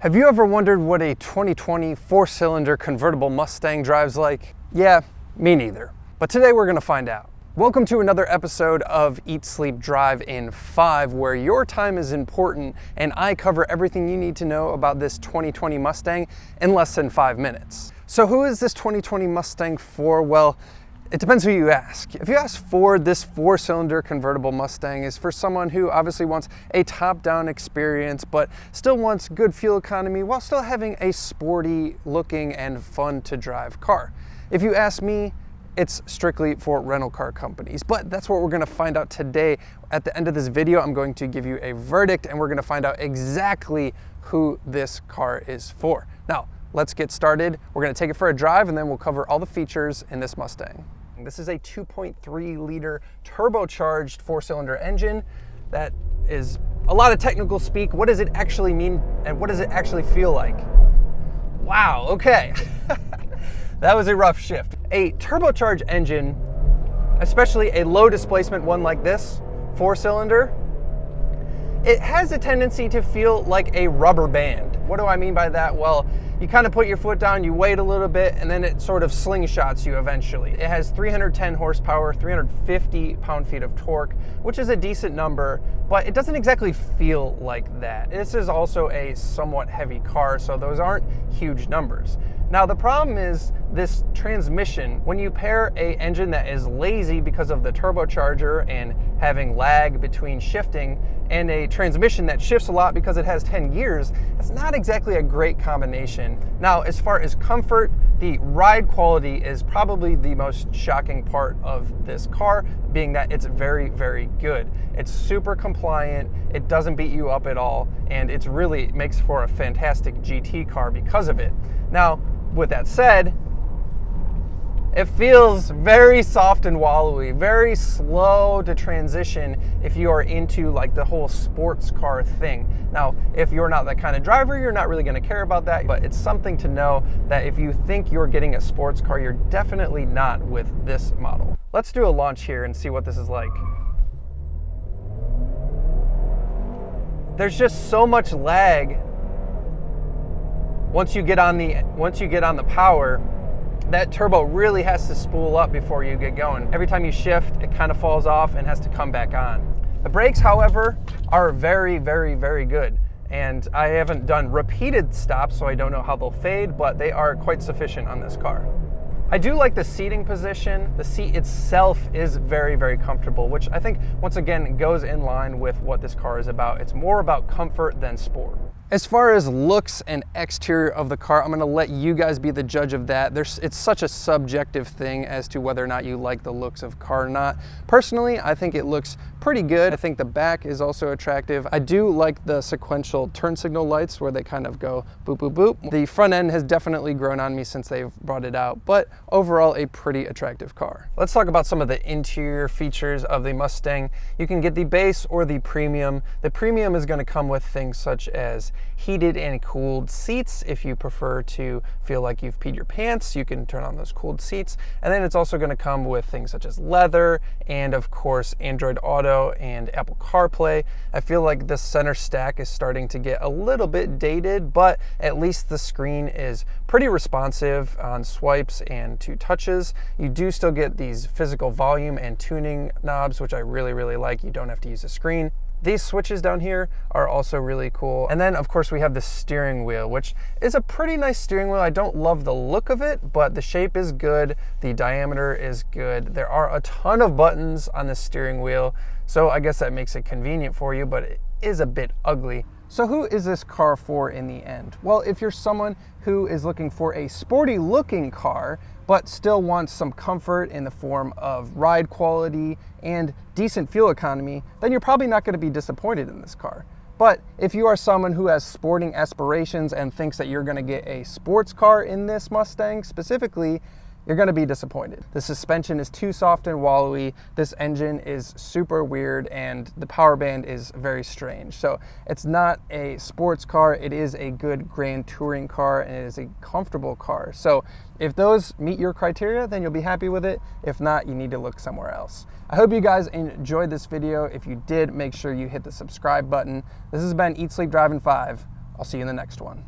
Have you ever wondered what a 2020 four-cylinder convertible Mustang drives like? Yeah, me neither. But today we're gonna find out. Welcome to another episode of Eat, Sleep, Drive in 5, where your time is important and I cover everything you need to know about this 2020 Mustang in less than 5 minutes. So who is this 2020 Mustang for? Well, it depends who you ask. If you ask Ford, this four-cylinder convertible Mustang is for someone who obviously wants a top-down experience, but still wants good fuel economy while still having a sporty looking and fun to drive car. If you ask me, it's strictly for rental car companies, but that's what we're gonna find out today. At the end of this video, I'm going to give you a verdict and we're gonna find out exactly who this car is for. Now, let's get started. We're gonna take it for a drive and then we'll cover all the features in this Mustang. This is a 2.3 liter turbocharged four-cylinder engine. That is a lot of technical speak. What does it actually mean and what does it actually feel like? Wow, okay. That was a rough shift. A turbocharged engine, especially a low displacement one like this, four-cylinder, it has a tendency to feel like a rubber band. What do I mean by that? Well, you kind of put your foot down, you wait a little bit, and then it sort of slingshots you eventually. It has 310 horsepower, 350 pound-feet of torque, which is a decent number, but it doesn't exactly feel like that. This is also a somewhat heavy car, so those aren't huge numbers. Now, the problem is this transmission. When you pair an engine that is lazy because of the turbocharger and having lag between shifting, and a transmission that shifts a lot because it has 10 gears, it's not exactly a great combination. Now, as far as comfort, the ride quality is probably the most shocking part of this car, being that it's very, very good. It's super compliant, it doesn't beat you up at all, and it really makes for a fantastic GT car because of it. Now, with that said, it feels very soft and wallowy, very slow to transition if you are into like the whole sports car thing. Now, if you're not that kind of driver, you're not really gonna care about that, but it's something to know that if you think you're getting a sports car, you're definitely not with this model. Let's do a launch here and see what this is like. There's just so much lag once you get on the power. That turbo really has to spool up before you get going. Every time you shift, it kind of falls off and has to come back on. The brakes, however, are very, very, very good. And I haven't done repeated stops, so I don't know how they'll fade, but they are quite sufficient on this car. I do like the seating position. The seat itself is very, very comfortable, which I think, once again, goes in line with what this car is about. It's more about comfort than sport. As far as looks and exterior of the car, I'm gonna let you guys be the judge of that. It's such a subjective thing as to whether or not you like the looks of car or not. Personally, I think it looks pretty good. I think the back is also attractive. I do like the sequential turn signal lights where they kind of go boop, boop, boop. The front end has definitely grown on me since they've brought it out, but overall a pretty attractive car. Let's talk about some of the interior features of the Mustang. You can get the base or the premium. The premium is gonna come with things such as heated and cooled seats. If you prefer to feel like you've peed your pants, you can turn on those cooled seats. And then it's also gonna come with things such as leather and of course Android Auto and Apple CarPlay. I feel like the center stack is starting to get a little bit dated, but at least the screen is pretty responsive on swipes and 2 touches. You do still get these physical volume and tuning knobs, which I really, really like. You don't have to use a screen. These switches down here are also really cool. And then of course we have the steering wheel, which is a pretty nice steering wheel. I don't love the look of it, but the shape is good. The diameter is good. There are a ton of buttons on the steering wheel, so I guess that makes it convenient for you, but it is a bit ugly. So who is this car for in the end? Well, if you're someone who is looking for a sporty looking car, but still wants some comfort in the form of ride quality and decent fuel economy, then you're probably not going to be disappointed in this car. But if you are someone who has sporting aspirations and thinks that you're going to get a sports car in this Mustang specifically, you're gonna be disappointed. The suspension is too soft and wallowy, this engine is super weird, and the power band is very strange. So it's not a sports car, it is a good grand touring car, and it is a comfortable car. So if those meet your criteria, then you'll be happy with it. If not, you need to look somewhere else. I hope you guys enjoyed this video. If you did, make sure you hit the subscribe button. This has been Eat, Sleep, Drive in 5. I'll see you in the next one.